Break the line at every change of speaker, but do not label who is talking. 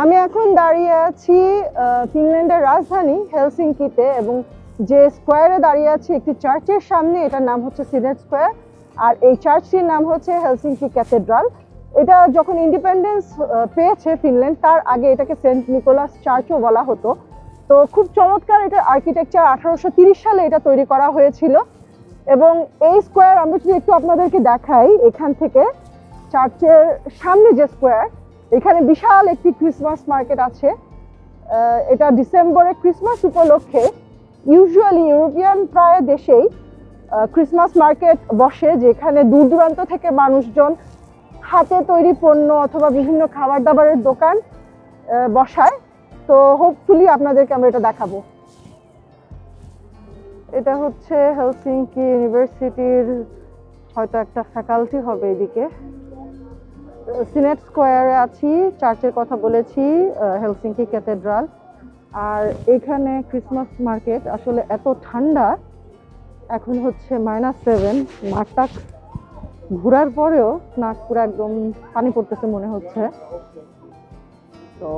আমি এখন দাঁড়িয়ে আছি ফিনল্যান্ডের রাজধানী হেলসিঙ্কিতে, এবং যে স্কোয়ারে দাঁড়িয়ে আছি একটি চার্চের সামনে, এটার নাম হচ্ছে সিনেট স্কোয়ার। আর এই চার্চটির নাম হচ্ছে হেলসিঙ্কি ক্যাথেড্রাল। এটা যখন ইন্ডিপেন্ডেন্স পেয়েছে ফিনল্যান্ড, তার আগে এটাকে সেন্ট নিকোলাস চার্চও বলা হতো। তো খুব চমৎকার এটার আর্কিটেকচার। 1830 সালে এটা তৈরি করা হয়েছিল। এবং এই স্কোয়ার আমরা যদি একটু আপনাদেরকে দেখাই, এখান থেকে চার্চের সামনে যে স্কোয়ার, এখানে বিশাল একটি ক্রিসমাস মার্কেট আছে। এটা ডিসেম্বরে ক্রিসমাস উপলক্ষে ইউজুয়ালি ইউরোপিয়ান প্রায় দেশেই ক্রিসমাস মার্কেট বসে, যেখানে দূর দূরান্ত থেকে মানুষজন হাতে তৈরি পণ্য অথবা বিভিন্ন খাবার দাবারের দোকান বসায়। তো হোপফুলি আপনাদেরকে আমরা এটা দেখাবো। এটা হচ্ছে হেলসিঙ্কি ইউনিভার্সিটির হয়তো একটা ফ্যাকাল্টি হবে এদিকে। সিনেট স্কোয়ারে আছি, চার্চের কথা বলেছি, হেলসিঙ্কি ক্যাথেড্রাল। আর এখানে ক্রিসমাস মার্কেট। আসলে এত ঠান্ডা, এখন হচ্ছে -7। মাঠটা ঘোরার পরেও নাক পুরো একদম পানি পড়তেছে মনে হচ্ছে। তো